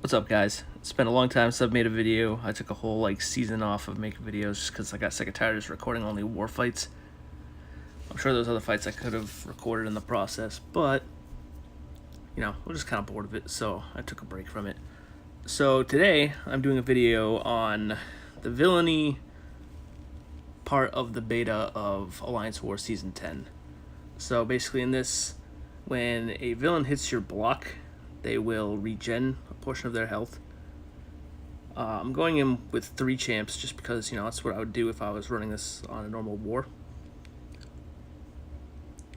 What's up, guys? It's been a long time since I've made a video. I took a whole season off of making videos just because I got sick and tired of just recording only war fights. I'm sure there's other fights I could have recorded in the process, but I'm just kind of bored of it, so I took a break from it. So today I'm doing a video on the villainy part of the beta of Alliance War Season 10. So basically in this, when a villain hits your block, they will regen a portion of their health. I'm going in with 3 champs just because, that's what I would do if I was running this on a normal war.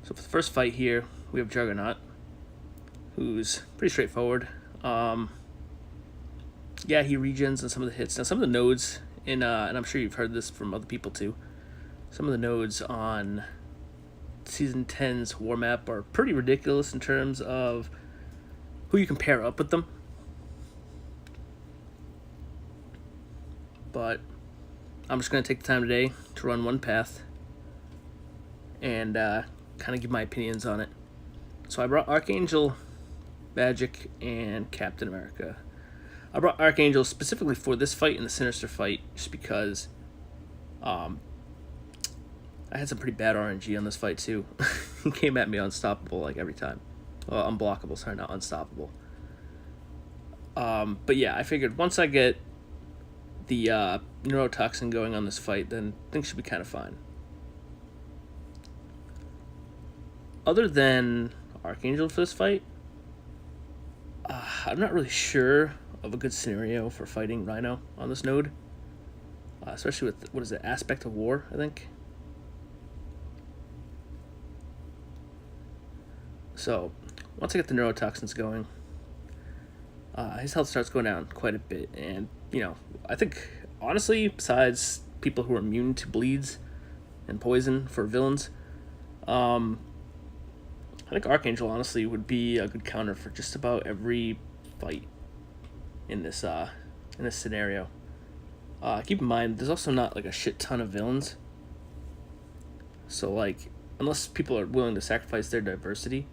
So for the first fight here, we have Juggernaut, who's pretty straightforward. Yeah, he regens on some of the hits. Now some of the nodes, and I'm sure you've heard this from other people too, some of the nodes on Season 10's war map are pretty ridiculous in terms of who you can pair up with them. But I'm just going to take the time today to run one path and kind of give my opinions on it. So I brought Archangel, Magic, and Captain America. I brought Archangel specifically for this fight and the Sinister fight just because I had some pretty bad RNG on this fight too. He came at me unstoppable every time. Well, unblockable, sorry, not unstoppable. But yeah, I figured once I get the neurotoxin going on this fight, then things should be kind of fine. Other than Archangel for this fight, I'm not really sure of a good scenario for fighting Rhino on this node. Especially with, what is it, Aspect of War, I think. So, once I get the neurotoxins going, his health starts going down quite a bit. And, I think, honestly, besides people who are immune to bleeds and poison for villains, I think Archangel, honestly, would be a good counter for just about every fight in this scenario. Keep in mind, there's also not, a shit ton of villains. So, unless people are willing to sacrifice their diversity,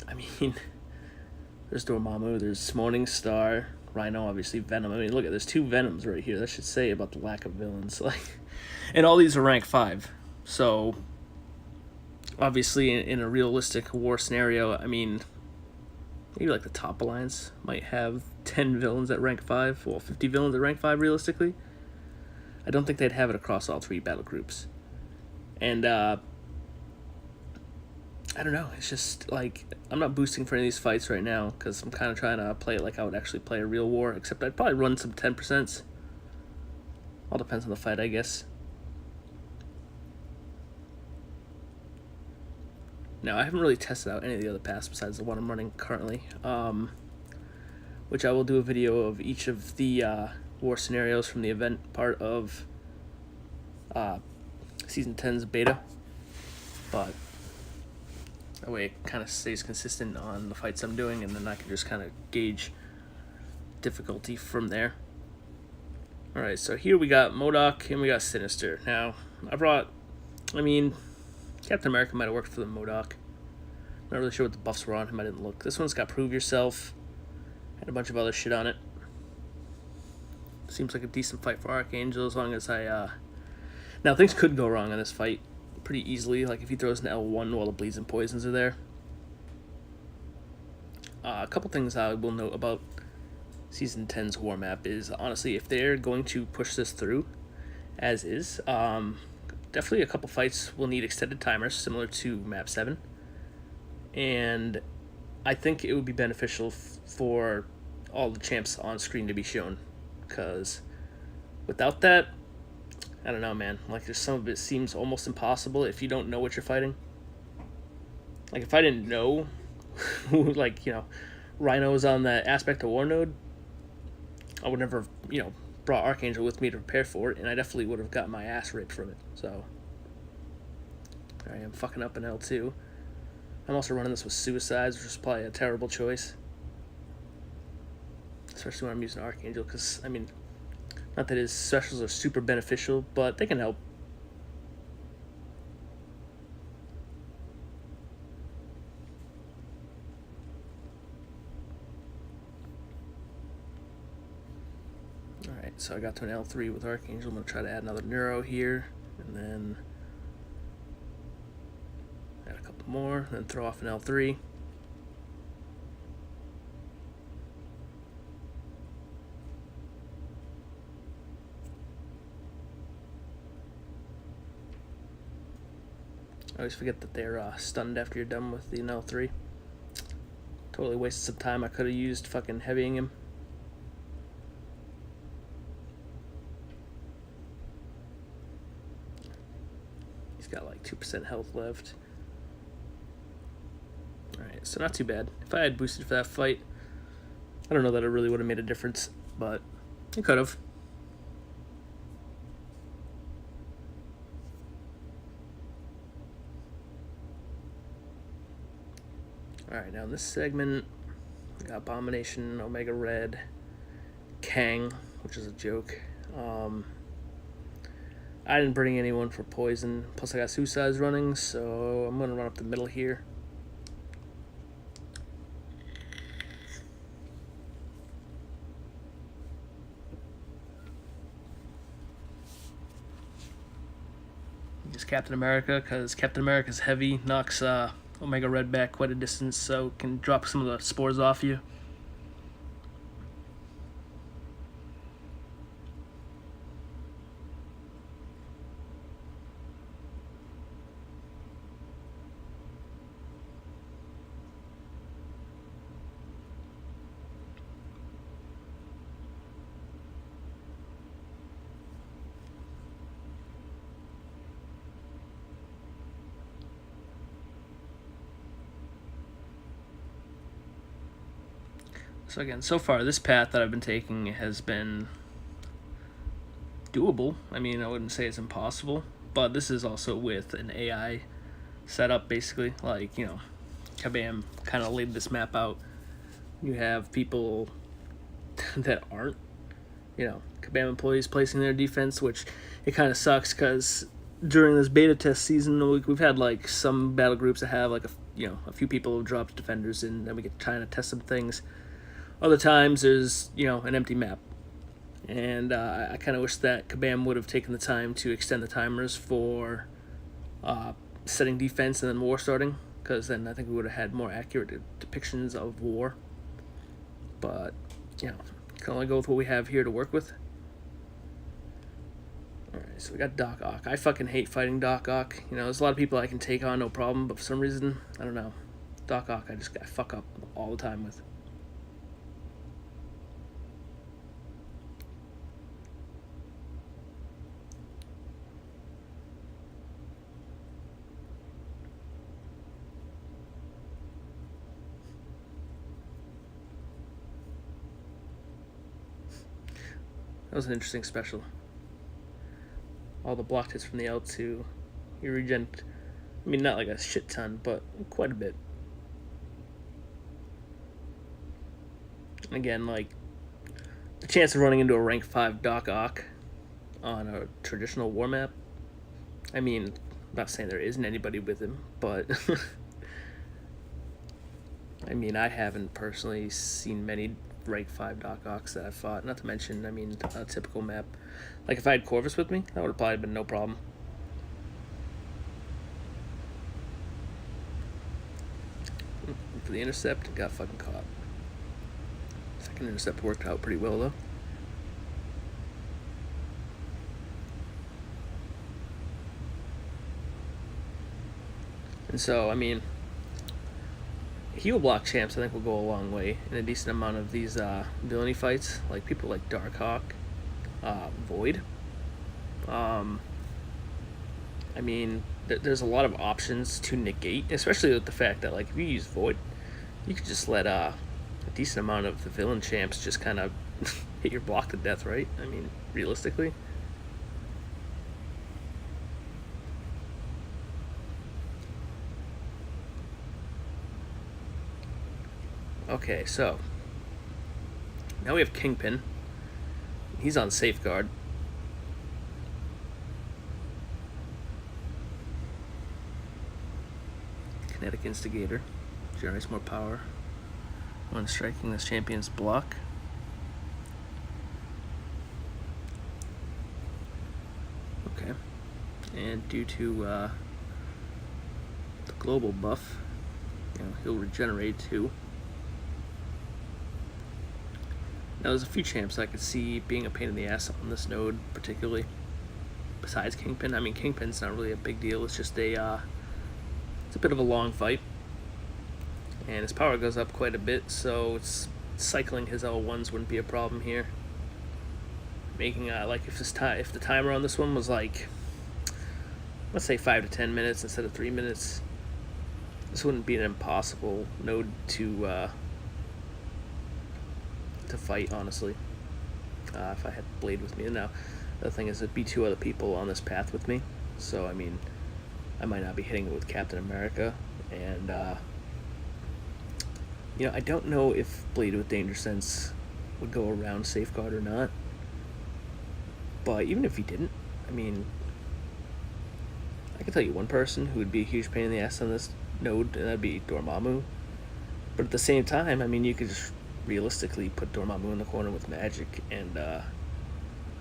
I mean, there's Dormammu, there's Morning Star, Rhino, obviously Venom. I mean, look, there's 2 Venoms right here. That should say about the lack of villains. And all these are rank 5. So, obviously, in a realistic war scenario, I mean, maybe the top alliance might have 10 villains at rank 5. Well, 50 villains at rank 5, realistically. I don't think they'd have it across all 3 battle groups. And, I don't know, it's just, I'm not boosting for any of these fights right now, because I'm kind of trying to play it like I would actually play a real war, except I'd probably run some 10%. All depends on the fight, I guess. Now, I haven't really tested out any of the other paths besides the one I'm running currently, which I will do a video of each of the war scenarios from the event part of Season 10's beta, but that way it kind of stays consistent on the fights I'm doing, and then I can just kind of gauge difficulty from there. Alright, so here we got Mcoc and we got Sinister. Now, Captain America might have worked for the Mcoc. Not really sure what the buffs were on him, I didn't look. This one's got Prove Yourself, and a bunch of other shit on it. Seems like a decent fight for Archangel, as long as Now, things could go wrong on this fight pretty easily, if he throws an L1 while the bleeds and poisons are there. A couple things I will note about Season 10's war map is, honestly, if they're going to push this through as is, definitely a couple fights will need extended timers, similar to map 7. And I think it would be beneficial for all the champs on screen to be shown, because without that, I don't know, man. There's some of it seems almost impossible if you don't know what you're fighting. If I didn't know who, Rhino was on that Aspect of War node, I would never have, brought Archangel with me to prepare for it, and I definitely would have got my ass ripped from it. So, I am fucking up an L2. I'm also running this with Suicides, which is probably a terrible choice. Especially when I'm using Archangel, because, not that his specials are super beneficial, but they can help. so I got to an L3 with Archangel. I'm going to try to add another Neuro here, and then add a couple more, then throw off an L3. I always forget that they're stunned after you're done with the L3. Totally wasted some time. I could have used fucking heavying him. He's got like 2% health left. Alright, so not too bad. If I had boosted for that fight, I don't know that it really would have made a difference, but it could have. Alright, now in this segment, we got Abomination, Omega Red, Kang, which is a joke. I didn't bring anyone for poison, plus I got Suicides running, so I'm going to run up the middle here. Use Captain America, because Captain America's heavy, knocks Omega Red back quite a distance, so can drop some of the spores off you. So again, so far this path that I've been taking has been doable. I mean, I wouldn't say it's impossible, but this is also with an AI setup, basically. Like, you know, Kabam kind of laid this map out. You have people that aren't, you know, Kabam employees placing their defense, which it kind of sucks because during this beta test season, we've had like some battle groups that have like a few people have dropped defenders in, and we get trying to test some things. Other times there's, you know, an empty map. And I kind of wish that Kabam would have taken the time to extend the timers for setting defense and then war starting, because then I think we would have had more accurate depictions of war. But, you know, can only go with what we have here to work with. Alright, so we got Doc Ock. I fucking hate fighting Doc Ock. You know, there's a lot of people I can take on, no problem, but for some reason, I don't know. Doc Ock, I fuck up all the time with. That was an interesting special. All the blocked hits from the L2. You regen, I mean, not like a shit ton, but quite a bit. Again, like, the chance of running into a rank 5 Doc Ock on a traditional war map, I mean, I'm not saying there isn't anybody with him, but I mean, I haven't personally seen many rank 5 Doc Ocks that I've fought. Not to mention, I mean, a typical map. Like, if I had Corvus with me, that would have probably been no problem. For the intercept, got fucking caught. Second intercept worked out pretty well, though. And so, I mean, heal block champs I think will go a long way in a decent amount of these villainy fights. Like people like Darkhawk, Void. I mean, there's a lot of options to negate, especially with the fact that, like, if you use Void, you could just let a decent amount of the villain champs just kind of hit your block to death, right? I mean, realistically. Okay, so now we have Kingpin. He's on Safeguard. Kinetic Instigator generates more power when striking this champion's block. and due to the global buff, he'll regenerate too. Now there's a few champs I could see being a pain in the ass on this node, particularly. Besides Kingpin, I mean Kingpin's not really a big deal. It's just it's a bit of a long fight, and his power goes up quite a bit, so cycling his L1s wouldn't be a problem here. Making like if the timer on this one was like, let's say 5 to 10 minutes instead of 3 minutes, this wouldn't be an impossible node to fight, honestly. If I had Blade with me. Now, the thing is, it'd be 2 other people on this path with me, so I mean, I might not be hitting it with Captain America, and I don't know if Blade with Danger Sense would go around Safeguard or not. But even if he didn't, I mean, I can tell you one person who would be a huge pain in the ass on this node, and that'd be Dormammu. But at the same time, I mean, you could just realistically put Dormammu in the corner with magic and,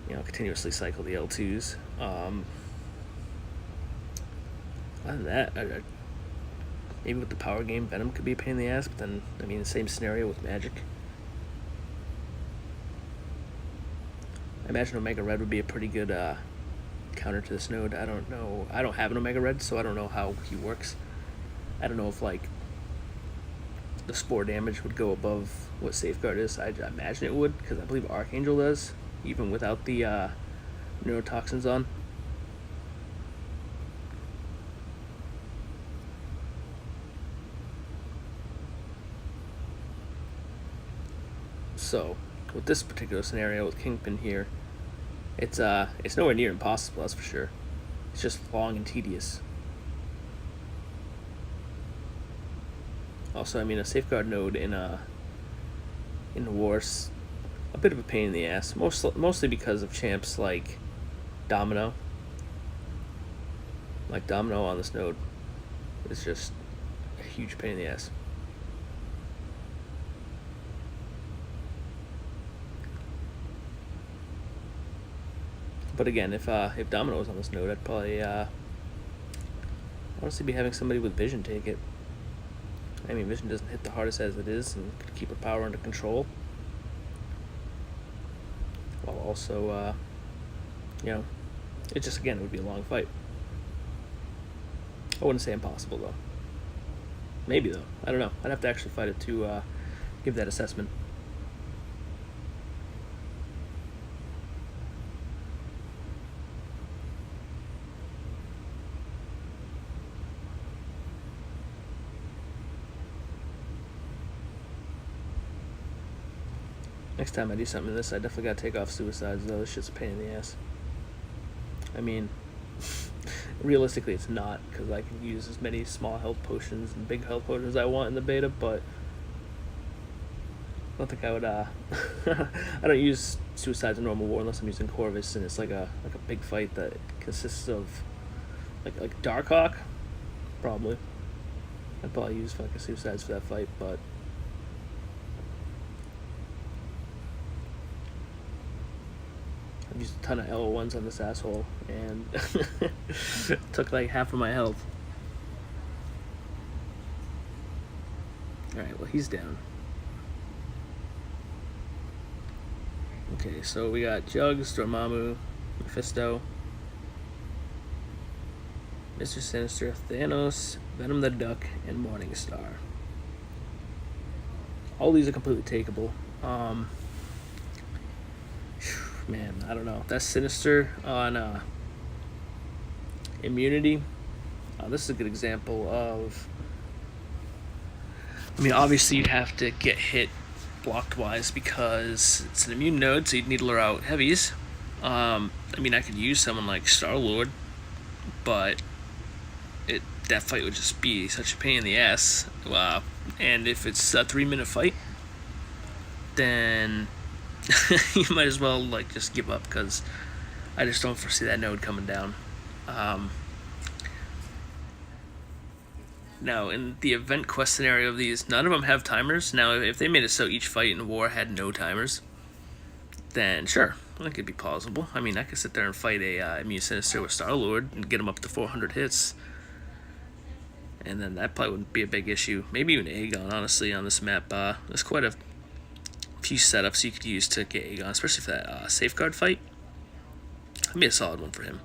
continuously cycle the L2s. Other than that, maybe with the power game, Venom could be a pain in the ass, but then, I mean, the same scenario with magic. I imagine Omega Red would be a pretty good counter to this node. I don't know. I don't have an Omega Red, so I don't know how he works. I don't know if, like, the spore damage would go above what Safeguard is. I imagine it would, because I believe Archangel does, even without the neurotoxins on. So, with this particular scenario with Kingpin here, it's nowhere near impossible, that's for sure. It's just long and tedious. Also, I mean, a Safeguard node in War's a bit of a pain in the ass, mostly because of champs like Domino. Like Domino on this node is just a huge pain in the ass. But again, if Domino was on this node, I'd probably honestly be having somebody with Vision take it. I mean, Vision doesn't hit the hardest as it is, and could keep her power under control, while also, it just, again, it would be a long fight. I wouldn't say impossible, though. Maybe, though. I don't know. I'd have to actually fight it to give that assessment. Next time I do something in this, I definitely gotta take off suicides, though. This shit's a pain in the ass. I mean, realistically it's not, because I can use as many small health potions and big health potions as I want in the beta, but I don't think I would, I don't use suicides in normal war unless I'm using Corvus, and it's like a big fight that consists of, like Darkhawk, probably. I'd probably use fucking suicides for that fight, but I've used a ton of L1s on this asshole, and took like half of my health. Alright, well, he's down. Okay, so we got Jugs, Dormammu, Mephisto, Mr. Sinister, Thanos, Venom the Duck, and Morningstar. All these are completely takeable. Man, I don't know. That's Sinister on immunity. This is a good example of, I mean, obviously you'd have to get hit blocked wise because it's an immune node, so you'd need to lure out heavies. I mean, I could use someone like Star-Lord, but that fight would just be such a pain in the ass. And if it's a 3-minute fight, then you might as well like just give up, because I just don't foresee that node coming down. Now, in the event quest scenario of these, none of them have timers. Now, if they made it so each fight in war had no timers, then sure, That could be plausible. I mean, I could sit there and fight a Immune Sinister with Star-Lord and get him up to 400 hits. And then that probably wouldn't be a big issue. Maybe even Aegon, honestly, on this map. There's quite a few setups you could use to get Aegon, especially for that Safeguard fight. That'd be a solid one for him.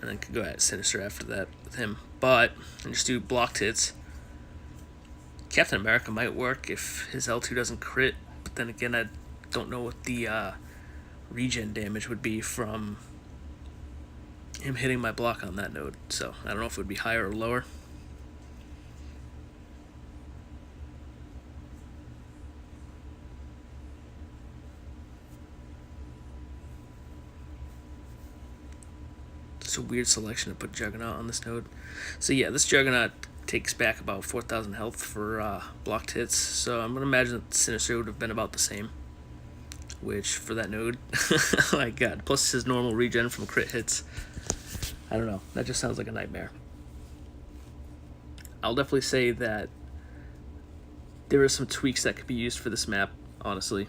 And then could go at Sinister after that with him. But, and just do blocked hits. Captain America might work if his L2 doesn't crit. But then again, I don't know what the regen damage would be from him hitting my block on that node. So, I don't know if it would be higher or lower. It's a weird selection to put Juggernaut on this node. So yeah, this Juggernaut takes back about 4,000 health for blocked hits. So I'm going to imagine that Sinister would have been about the same. Which, for that node, oh my god, plus his normal regen from crit hits. I don't know, that just sounds like a nightmare. I'll definitely say that there are some tweaks that could be used for this map, honestly.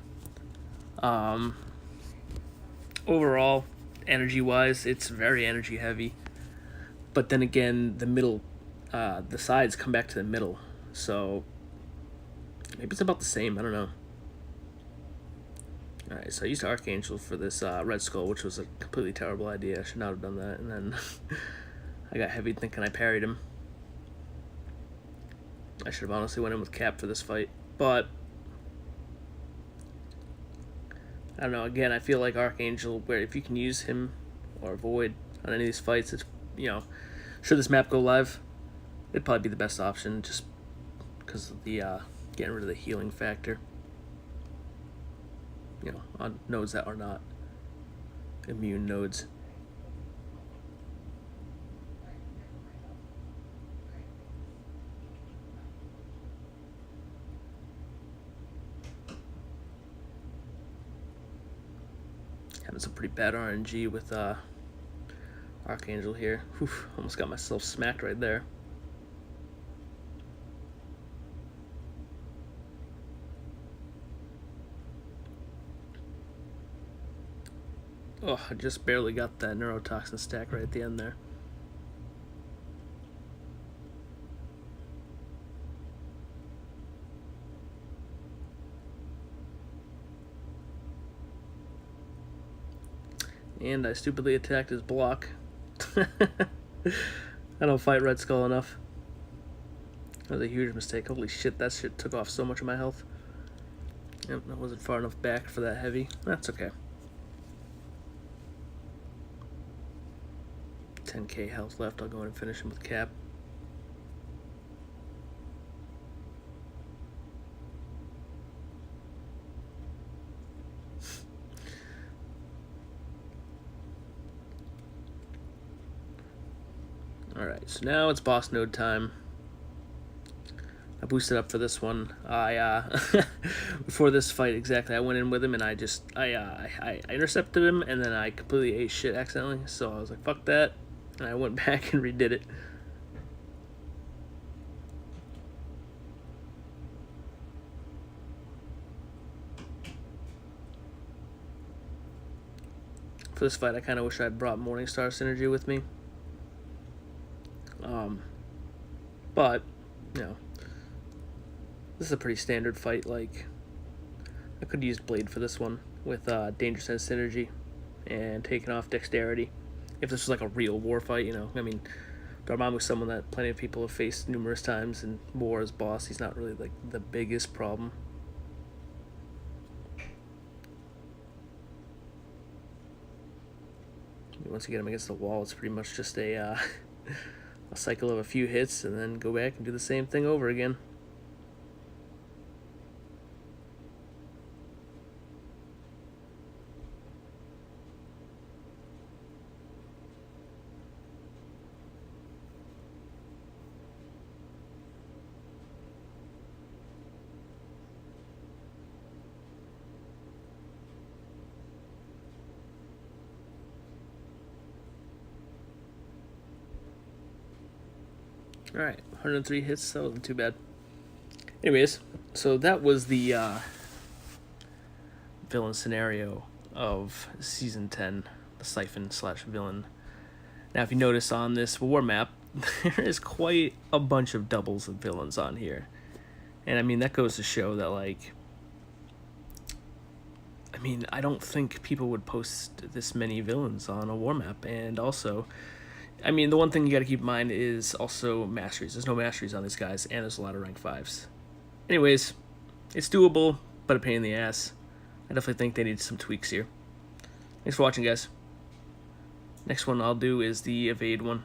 Overall, energy-wise, it's very energy-heavy. But then again, the middle, the sides come back to the middle. So, maybe it's about the same, I don't know. Alright, so I used Archangel for this Red Skull, which was a completely terrible idea. I should not have done that. And then I got heavy thinking I parried him. I should have honestly went in with Cap for this fight. But, I don't know, again, I feel like Archangel, where if you can use him or Void on any of these fights, it's, you know, should this map go live, it'd probably be the best option just because of the getting rid of the healing factor. You know, on nodes that are not immune nodes. Having some pretty bad RNG with Archangel here. Whew, almost got myself smacked right there. Oh, I just barely got that neurotoxin stack right at the end there. And I stupidly attacked his block. I don't fight Red Skull enough. That was a huge mistake. Holy shit, that shit took off so much of my health. Yep, I wasn't far enough back for that heavy. That's okay. 10k health left. I'll go in and finish him with Cap. Alright, so now it's boss node time. I boosted up for this one. I before this fight exactly, I went in with him and I intercepted him and then I completely ate shit accidentally. So I was like, fuck that. And I went back and redid it. For this fight, I kind of wish I had brought Morningstar Synergy with me. But, you know, this is a pretty standard fight. Like, I could use Blade for this one with Danger Sense Synergy and taking off Dexterity. If this was like a real war fight, you know, I mean, Dormammu's someone that plenty of people have faced numerous times, and war as boss, he's not really like the biggest problem. Once you get him against the wall, it's pretty much just a cycle of a few hits, and then go back and do the same thing over again. Alright, 103 hits, that wasn't too bad. Anyways, so that was the villain scenario of Season 10, the Siphon slash Villain. Now, if you notice on this war map, there is quite a bunch of doubles of villains on here. And I mean, that goes to show that, like, I mean, I don't think people would post this many villains on a war map. And also, I mean, the one thing you gotta keep in mind is also masteries. There's no masteries on these guys, and there's a lot of rank 5s. Anyways, it's doable, but a pain in the ass. I definitely think they need some tweaks here. Thanks for watching, guys. Next one I'll do is the evade one.